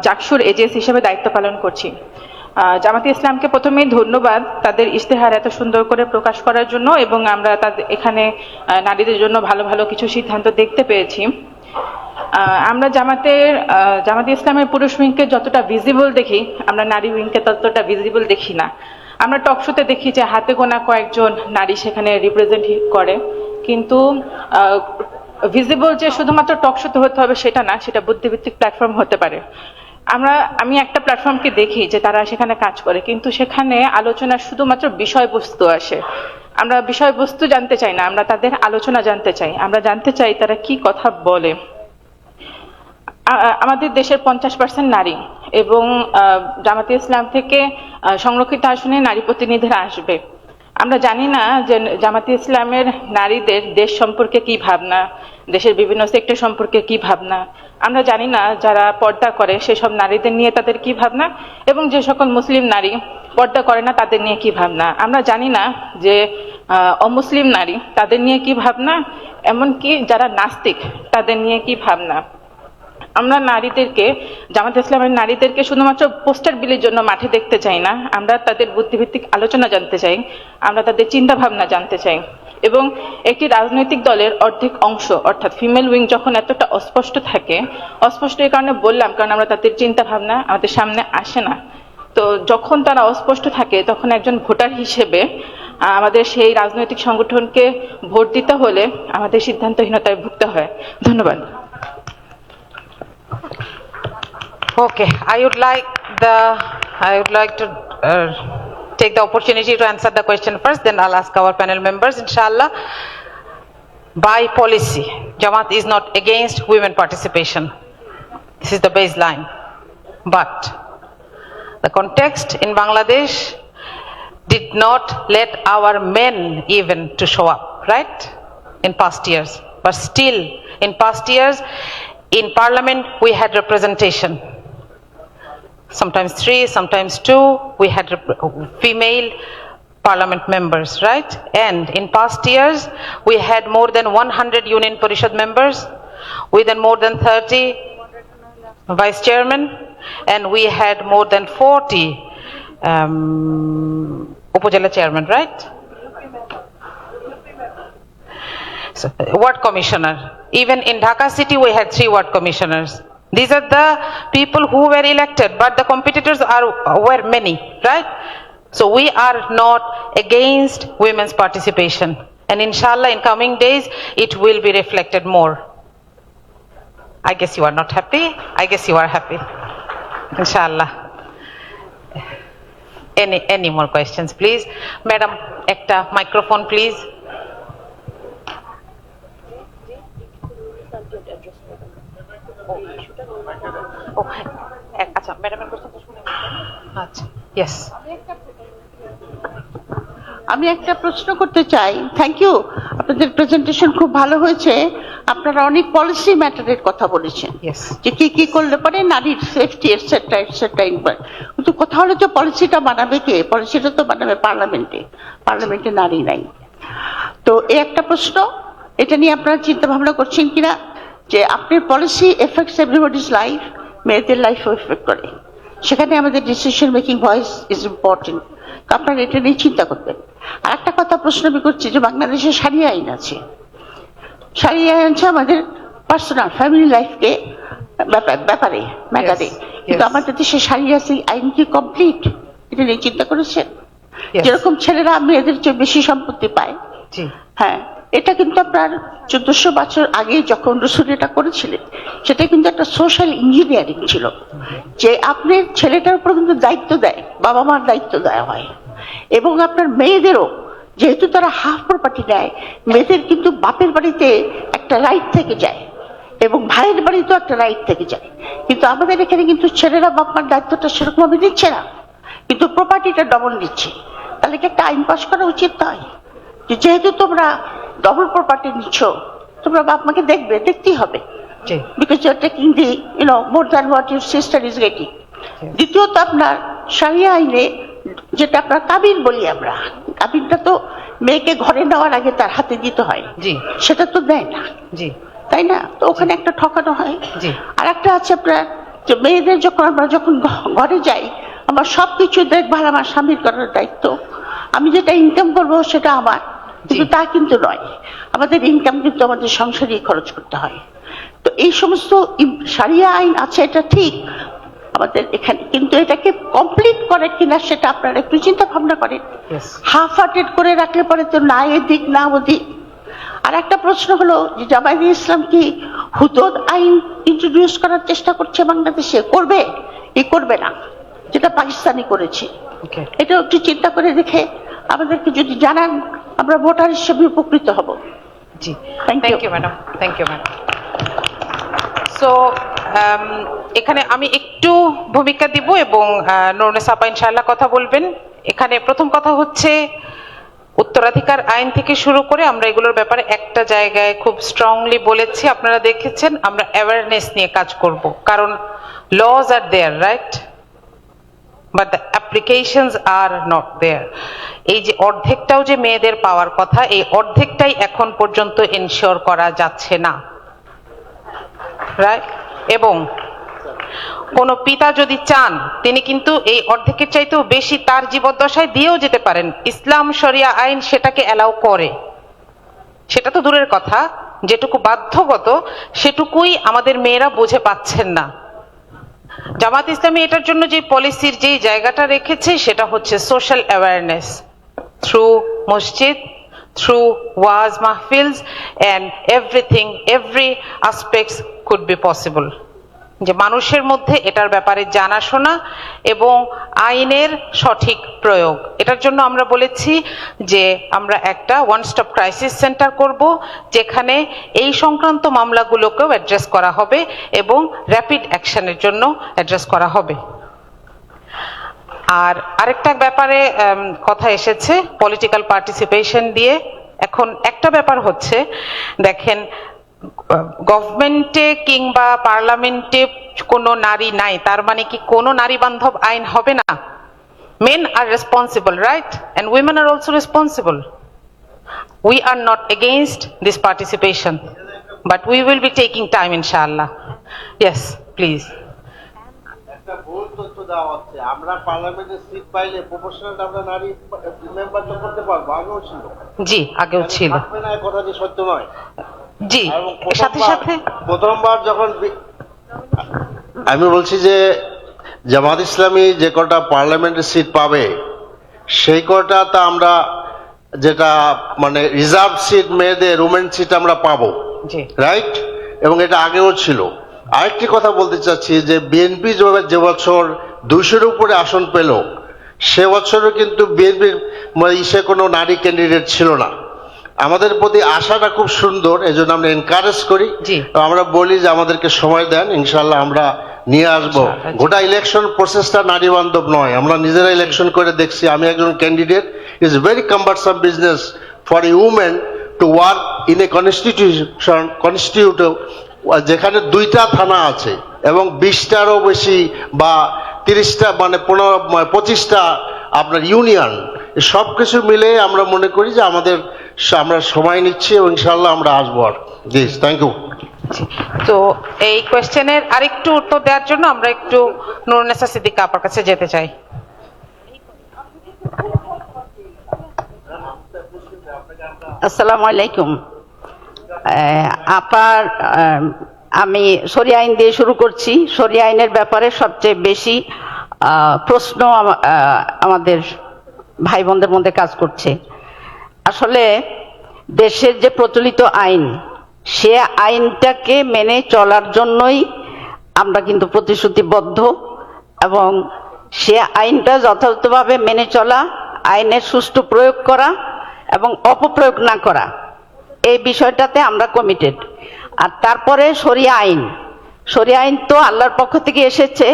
জাকসুর edges হিসেবে দায়িত্ব পালন করছি। জামাতে ইসলামকে প্রথমেই ধন্যবাদ তাদের ইশতেহার এত সুন্দর করে প্রকাশ করার জন্য, এবং আমরা তাদের এখানে নারীদের জন্য ভালো ভালো কিছু সিদ্ধান্ত দেখতে পেয়েছি। আমরা জামাতে ইসলামের পুরুষ উইংকে যতটা ভিজিবল দেখি, আমরা নারী উইংকে ততটা ভিজিবল দেখি না। আমরা টকশোতে দেখি যে হাতে গোনা কয়েকজন নারী সেখানে রিপ্রেজেন্ট করে, কিন্তু ভিজিবল যে শুধুমাত্র টকশোতে হতে হবে সেটা না, সেটা বুদ্ধিভিত্তিক প্ল্যাটফর্ম হতে পারে। আমি একটা প্ল্যাটফর্মকে দেখি যে তারা সেখানে কাজ করে, কিন্তু সেখানে আলোচনার শুধুমাত্র বিষয়বস্তু আসে। আমরা বিষয়বস্তু জানতে চাই না, আমরা তাদের আলোচনা জানতে চাই। আমরা জানতে চাই তারা কি কথা বলে। আমাদের দেশের 50% নারী, এবং জামাতে ইসলাম থেকে সংরক্ষিত আসনে নারী প্রতিনিধিরা আসবে। আমরা জানি না যে জামাতে ইসলামের নারীদের দেশ সম্পর্কে কি ভাবনা, দেশের বিভিন্ন সেক্টর সম্পর্কে কি ভাবনা। আমরা জানি না যারা পর্দা করে সেসব নারীদের নিয়ে তাদের কি ভাবনা, এবং যে সকল মুসলিম নারী পর্দা করে না তাদের নিয়ে কি ভাবনা। আমরা জানি না যে অমুসলিম নারী তাদের নিয়ে কি ভাবনা, এমনকি যারা নাস্তিক তাদের নিয়ে কি ভাবনা। আমরা জামাত ইসলামের নারীদেরকে শুধুমাত্র পোস্টার বিলির জন্য মাঠে দেখতে চাই না, আমরা তাদের বুদ্ধিভিত্তিক আলোচনা জানতে চাই, আমরা তাদের চিন্তা ভাবনা জানতে চাই। এবং একটি রাজনৈতিক দলের অর্ধেক অংশ অর্থাৎ ফিমেল উইং যখন এতটা অস্পষ্ট থাকে, অস্পষ্ট এই কারণে বললাম কারণ আমরা তাদের চিন্তা ভাবনা আমাদের সামনে আসে না। তো যখন তারা অস্পষ্ট থাকে তখন একজন ভোটার হিসেবে আমাদের সেই রাজনৈতিক সংগঠনকে ভোট দিতে হলে আমাদের সিদ্ধান্তহীনতায় ভুগতে হয়। ধন্যবাদ। Okay, I would like to take the opportunity to answer the question first, then I'll ask our panel members, inshallah. By policy, Jamaat is not against women participation. This is the baseline. But the context in Bangladesh did not let our men even to show up, right? In past years. But still, in past years, in parliament, we had representation. Sometimes 3, sometimes 2, we had female parliament members, right? And in past years, we had more than 100 Union Parishad members, with more than 30 vice chairmen, and we had more than 40 Upajala chairman, right? So, ward commissioner. Even in Dhaka city, we had 3 ward commissioners. These are the people who were elected, but the competitors were many, right? So we are not against women's participation, and inshallah in coming days it will be reflected more. I guess you are not happy. I guess you are happy. Inshallah. Any more questions, please? Madam, ekta microphone, please. আচ্ছা ম্যাডামের কোশ্চেনটা শুনে আচ্ছা yes আমি একটা প্রশ্ন করতে চাই। থ্যাংক ইউ, আপনাদের প্রেজেন্টেশন খুব ভালো হয়েছে। আপনারা অনেক পলিসি ম্যাটারের কথা বলেছেন, যে কি কি করলে পরে নারীর সেফটি এটসেট্রা এটসেট্রা। কিন্তু কথা হলো যে পলিসিটা বানাবে কে? পলিসিটা তো বানাবে পার্লামেন্টে নারী নাই। তো এই একটা প্রশ্ন, এটা নিয়ে আপনারা চিন্তা ভাবনা করছেন কিনা যে আপনার পলিসি এফেক্টস এভরিবডিজ লাইফ, মেয়েদের লাইফও এফেক্ট করে, সেখানে আমাদের decision making voice is important. তো আপনারা এটা নিয়ে চিন্তা করবেন। আর একটা কথা প্রশ্ন আমি করছি যে বাংলাদেশে সারিয়া আইন আছে, সারিয়া আইন আছে আমাদের পার্সোনাল ফ্যামিলি লাইফকে ব্যাপারে ম্যাটারে, কিন্তু আমাদের দেশে সারিয়া আইন কি কমপ্লিট? এটা নিয়ে চিন্তা করেছেন? যেরকম ছেলেরা মেয়েদের চেয়ে বেশি সম্পত্তি পায়, হ্যাঁ, এটা কিন্তু আপনার 1400 বছর আগে যখন রসুল এটা করেছিলেন, সেটা কিন্তু একটা সোশ্যাল ইঞ্জিনিয়ারিং ছিল, যে আপনার ছেলেটার উপর কিন্তু দায়িত্ব দেয়, বাবা মার দায়িত্ব দেওয়া হয়। এবং আপনার মেয়েদেরও যেহেতু তারা হাফ প্রপার্টি নেয়, মেয়েদের কিন্তু বাপের বাড়িতে একটা রাইট থেকে যায় এবং ভাইয়ের বাড়িতেও একটা রাইট থেকে যায়। কিন্তু আমাদের এখানে কিন্তু ছেলেরা বাপ মার দায়িত্বটা সেরকম ভাবে নিচ্ছে না, কিন্তু প্রপার্টিটা ডবল নিচ্ছে। তাহলে কি একটা আইন পাস করা উচিত নয় যে যেহেতু তোমরা ডবল প্রপার্টি নিচ্ছ, তোমরা বাপ মাকে দেখতেই হবে, because you are taking the more than what your sister is getting. দ্বিতীয়ত আপনার শারিয়া আইনে যেটা আপনার কাবিন বলি আমরা, কাবিনটা তো মেয়েকে ঘরে নেওয়ার আগে তার হাতে দিতে হয়, সেটা তো দেয় না, তাই না? তো ওখানে একটা ঠকানো হয়। আর একটা আছে আপনার যে মেয়েদের আমরা যখন ঘরে যাই, আমার সবকিছু দেখভাল আমার স্বামীর করার দায়িত্ব। আমি যেটা ইনকাম করবো সেটা আমার, কিন্তু তা কিন্তু নয়। আমাদের ইনকাম কিন্তু আমাদের সংসারেই খরচ করতে হয়। তো এই সমস্ত শারিয়া আইন আছে, এটা ঠিক আমাদের এখানে, কিন্তু এটাকে কমপ্লিট করে কিনা সেটা আপনারা একটু চিন্তা ভাবনা করেন। হাফ হার্টেড করে রাখলে পরে তো না এদিক না ওদিক। আর একটা প্রশ্ন হলো যে জামায়াতে ইসলাম কি হুদুদ আইন ইন্ট্রোডিউস করার চেষ্টা করছে বাংলাদেশে? করবে না, যেটা পাকিস্তানি করেছে। এটা একটু চিন্তা করে দেখে আমাদেরকে যদি জানান, আমরা ভোটার হিসেবে উপকৃত হব। জি, Thank you. Thank you madam, thank you madam. So এখানে আমি একটু ভূমিকা দিব এবং নুরুন্নেসা আপা ইনশাআল্লাহ কথা বলবেন। এখানে প্রথম কথা হচ্ছে, উত্তরাধিকার আইন থেকে শুরু করে আমরা এগুলোর ব্যাপারে একটা জায়গায় খুব স্ট্রংলি বলেছি, আপনারা দেখেছেন, আমরা অ্যাওয়ারনেস নিয়ে কাজ করব। কারণ laws are there, right? But the applications are not there. এই যে অর্ধেকটাও যে মেয়েদের পাওয়ার কথা, এই অর্ধেকটাই এখন পর্যন্ত এনশিওর করা যাচ্ছে না, রাইট? এবং কোন পিতা যদি চান, তিনি কিন্তু এই অর্ধেকের চাইতেও বেশি তার জীবদ্দশায় দিয়েও যেতে পারেন। ইসলাম শরিয়া আইন সেটাকে অ্যালাউ করে। সেটা তো দূরের কথা, যেটুকু বাধ্যগত সেটুকুই আমাদের মেয়েরা বুঝে পাচ্ছেন না। জামাত ইসলামী এটার জন্য যে পলিসির যে জায়গাটা রেখেছে সেটা হচ্ছে সোশ্যাল অ্যাওয়ারনেস থ্রু মসজিদ, থ্রু ওয়াজ মাহফিলস, and everything, every aspects could be possible. যে মানুষের মধ্যে এটার ব্যাপারে জানাশোনা এবং আইনের সঠিক প্রয়োগ। এটার জন্য আমরা বলেছি যে আমরা একটা ওয়ান স্টপ ক্রাইসিস সেন্টার করব, যেখানে এই সংক্রান্ত মামলাগুলোকেও অ্যাড্রেস করা হবে এবং র্যাপিড অ্যাকশনের জন্য অ্যাড্রেস করা হবে। আর আরেকটা ব্যাপারে কথা এসেছে পলিটিক্যাল পার্টিসিপেশন দিয়ে। এখন একটা ব্যাপার হচ্ছে, দেখেন, গভর্নমেন্টে কিংবা পার্লামেন্টে কোনো নারী নাই তার মানে কি কোনো নারী বান্ধব আইন হবে না? Men are responsible, right? And women are also responsible. We are not against this participation, but we will be taking time, inshallah. Yes, please. একটা ভুল তথ্য দেওয়া হচ্ছে, আমরা পার্লামেন্টের সিট পাইলে প্রপোর্শনাল আমরা নারী মেম্বার তো করতে পারবো, আগেও ছিল। জি, আগেও ছিল। থাকবে না, কথা যে সত্য নয়। জি, এবং এর সাথে সাথে প্রথমবার যখন আমি বলছি যে জামাত ইসলামী যে কটা পার্লামেন্টের সিট পাবে সেই কটা তা আমরা যেটা মানে রিজার্ভ সিট, মেয়েদের উমেন সিট আমরা পাবো, জি, রাইট? এবং এটা আগেও ছিল। আরেকটি কথা বলতে চাচ্ছি যে বিএনপি যে বছর 200-এর উপরে আসন পেল, সে বছরও কিন্তু বিএনপির ইসে কোনো নারী ক্যান্ডিডেট ছিল না। আমাদের প্রতি আশাটা খুব সুন্দর, এজন্য আমরা এনকারেজ করি। আমরা বলি যে আমাদেরকে সময় দেন, ইনশাল্লাহ আমরা নিয়ে আসবো। গোটা ইলেকশন প্রসেসটা নারী বান্ধব নয়, আমরা নিজেরা ইলেকশন করে দেখছি। আমি একজন candidate, is very cumbersome business for a women to work in a constitutive, যেখানে 2টা থানা আছে এবং 20টারও বেশি বা 30টা মানে 25টা আপনার ইউনিয়ন, সব কিছু মিলে আমরা মনে করি যে আমরা সময় নিচ্ছি এবং ইনশাল্লাহ আমরা আসবো। আর জি, থ্যাংক ইউ। তো এই কোয়েশ্চেনের আরেকটু উত্তর দেওয়ার জন্য আমরা একটু নুরুন্নেসা সিদ্দিকা আপার কাছে যেতে চাই। আসসালামু আলাইকুম। আমি শরিয়া আইন দিয়ে শুরু করছি। শরিয়া আইনের ব্যাপারে সবচেয়ে বেশি প্রশ্ন আমাদের ভাই বোনদের মধ্যে কাজ করছে। আসলে দেশের যে প্রচলিত আইন, সে আইনটাকে মেনে চলার জন্যই আমরা কিন্তু প্রতিশ্রুতিবদ্ধ, এবং সে আইনটা যথাযথভাবে মেনে চলা, আইনের সুষ্ঠু প্রয়োগ করা এবং অপপ্রয়োগ না করা, এই বিষয়টাতে আমরা কমিটেড। আর তারপরে শরিয়া আইন তো আল্লাহর পক্ষ থেকে এসেছে,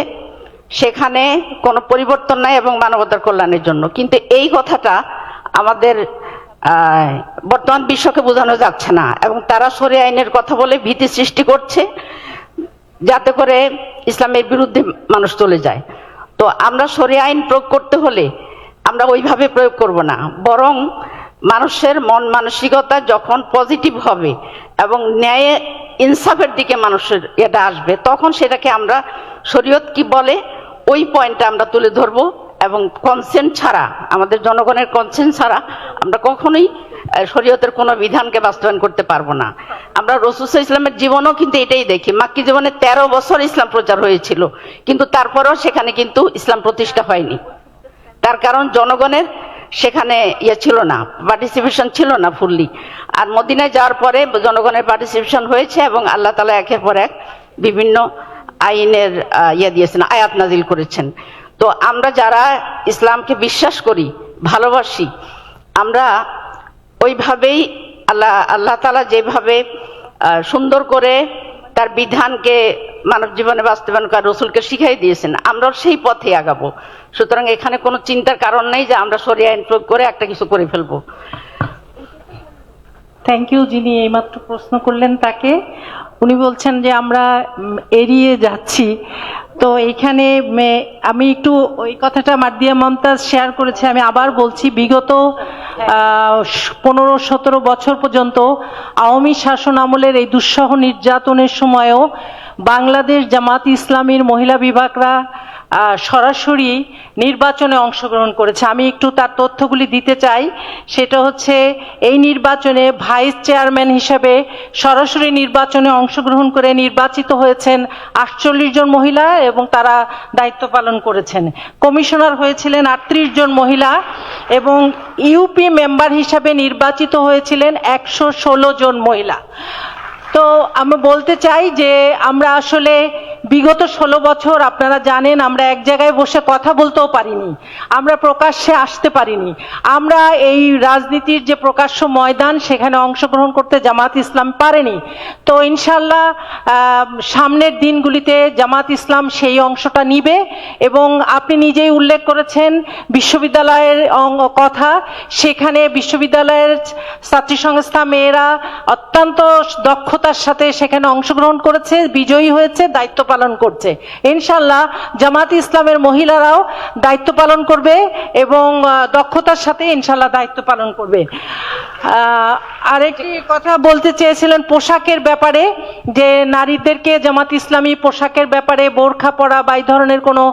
সেখানে কোনো পরিবর্তন নাই এবং মানবতার কল্যাণের জন্য। কিন্তু এই কথাটা আমাদের বর্তমান বিশ্বকে বোঝানো যাচ্ছে না, এবং তারা শরিয়া আইনের কথা বলে ভীতি সৃষ্টি করছে, যাতে করে ইসলামের বিরুদ্ধে মানুষ চলে যায়। তো আমরা শরিয়া আইন প্রয়োগ করতে হলে আমরা ওইভাবে প্রয়োগ করব না, বরং মানুষের মন মানসিকতা যখন পজিটিভ হবে এবং ন্যায় ইনসাফের দিকে মানুষের এটা আসবে, তখন সেটাকে আমরা শরীয়ত কি বলে ওই পয়েন্টটা আমরা তুলে ধরবো, এবং কনসেন্ট ছাড়া, আমাদের জনগণের কনসেন্ট ছাড়া আমরা কখনোই শরীয়তের কোনো বিধানকে বাস্তবায়ন করতে পারবো না। আমরা রাসূল সাল্লাল্লাহু আলাইহি ওয়াসাল্লামের জীবনও কিন্তু এটাই দেখি, মাক্কি জীবনে 13 বছর ইসলাম প্রচার হয়েছিল, কিন্তু তারপরেও সেখানে কিন্তু ইসলাম প্রতিষ্ঠা হয়নি। তার কারণ জনগণের সেখানে ছিল না, পার্টিসিপেশন ছিল না ফুললি। আর মদিনায় যাওয়ার পরে জনগণের পার্টিসিপেশন হয়েছে, এবং আল্লাহ তাআলা একের পর এক বিভিন্ন আইনের দিয়েছেন, আয়াত নাজিল করেছেন। তো আমরা যারা ইসলামকে বিশ্বাস করি, ভালোবাসি, আমরা ওইভাবেই আল্লাহ তাআলা যেভাবে সুন্দর করে তার বিধানকে মানব জীবনে বাস্তবায়ন করা রাসূলকে শিখাই দিয়েছেন, আমরাও সেই পথে আগাবো। সুতরাং এখানে কোনো চিন্তার কারণ নেই যে আমরা শরিয়া আইন প্রয়োগ করে একটা কিছু করে ফেলবো। Thank you. যিনি এইমাত্র প্রশ্ন করলেন তাকে, উনি বলছেন যে আমরা এড়িয়ে যাচ্ছি। তো এইখানে আমি একটু ওই কথাটা মার্দিয়া মমতাজ শেয়ার করেছে, আমি আবার বলছি, বিগত 15-17 বছর পর্যন্ত আওয়ামী শাসন আমলের এই দুঃসহ নির্যাতনের সময়ও বাংলাদেশ জামাত ইসলামীর মহিলা বিভাগরা সরাসরি নির্বাচনে অংশগ্রহণ করেছে। আমি একটু তার তথ্যগুলি দিতে চাই। সেটা হচ্ছে, এই নির্বাচনে ভাইস চেয়ারম্যান হিসেবে সরাসরি নির্বাচনে অংশগ্রহণ করে নির্বাচিত হয়েছেন 48 জন মহিলা, এবং তারা দায়িত্ব পালন করেছেন। কমিশনার হয়েছিলেন 38 জন মহিলা, এবং ইউপি মেম্বার হিসাবে নির্বাচিত হয়েছিলেন 116 জন মহিলা। তো আমি বলতে চাই যে আমরা আসলে বিগত 16 বছর, আপনারা জানেন, আমরা এক জায়গায় বসে কথা বলতেও পারিনি, আমরা প্রকাশ্যে আসতে পারিনি, আমরা এই রাজনীতির যে প্রকাশ্য ময়দান সেখানে অংশগ্রহণ করতে জামাত ইসলাম পারেনি। তো ইনশাল্লাহ সামনের দিনগুলিতে জামাত ইসলাম সেই অংশটা নিবে। এবং আপনি নিজেই উল্লেখ করেছেন বিশ্ববিদ্যালয়ের কথা, সেখানে বিশ্ববিদ্যালয়ের ছাত্রী সংস্থা মেয়েরা অত্যন্ত দক্ষতার সাথে সেখানে অংশগ্রহণ করেছে, বিজয়ী হয়েছে, দায়িত্ব পালন করছে। ইনশাল্লাহ জামাত ইসলামের মহিলারাও দায়িত্ব পালন করবে এবং দক্ষতার সাথে ইনশাল্লাহ দায়িত্ব পালন করবে। আরেকটি কথা বলতে চেয়েছিলেন পোশাকের ব্যাপারে, যে নারীদেরকে জামাত ইসলামী পোশাকের ব্যাপারে বোরখা পরা বা এই ধরনের কোনো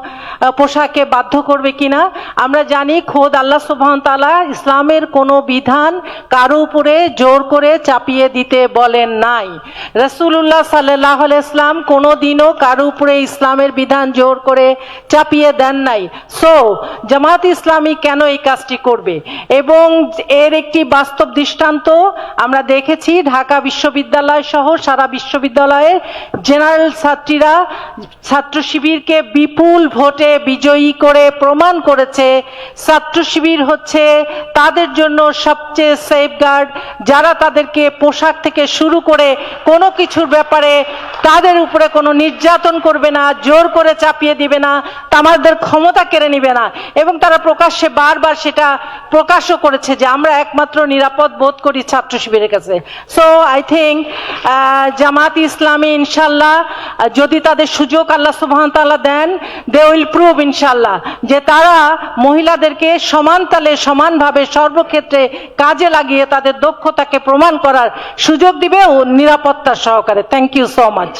পোশাকে বাধ্য করবে কিনা। আমরা জানি খোদ আল্লাহ সুবহানাহু ওয়া তাআলা ইসলামের কোনো বিধান কারো উপরে জোর করে চাপিয়ে দিতে বলেন নাই। রাসূলুল্লাহ সাল্লাল্লাহু আলাইহি ওয়াসাল্লাম কোনোদিনও কারো উপরে ইসলামের বিধান জোর করে চাপিয়ে দেন নাই। সো জামাত ইসলামী কেন এই কাজটি করবে? এবং এর একটি বাস্তব দৃষ্টান্ত আমরা দেখেছি, ঢাকা বিশ্ববিদ্যালয় সহ সারা বিশ্ববিদ্যালয়ের জেনারেল ছাত্রীরা ছাত্র শিবিরকে বিপুল ভোটে বিজয়ী করে প্রমাণ করেছে ছাত্র শিবির হচ্ছে তাদের জন্য সবচেয়ে সেফগার্ড, যারা তাদেরকে পোশাক থেকে শুরু করে কোনো কিছুর ব্যাপারে তাদের উপরে কোনো নির্যাতন করবে না, জোর করে চাপিয়ে দিবে না, তাদের ক্ষমতা কেড়ে নিবে না। এবং তারা প্রকাশ্যে বারবার সেটা প্রকাশও করেছে যে আমরা একমাত্র নিরাপদ বোধ করি ছাত্র শিবিরের কাছে। So I think Jamaat Islami ইনশাল্লাহ যদি তাদের সুযোগ আল্লাহ সুবহানাহু ওয়া তাআলা দেন, দে উইল প্রুভ ইনশাল্লাহ যে তারা মহিলাদেরকে সমান তালে সমানভাবে সর্বক্ষেত্রে কাজে লাগিয়ে তাদের দক্ষতাকে প্রমাণ করার সুযোগ দিবে ও নিরাপত্তা সহকারে। Thank you so much.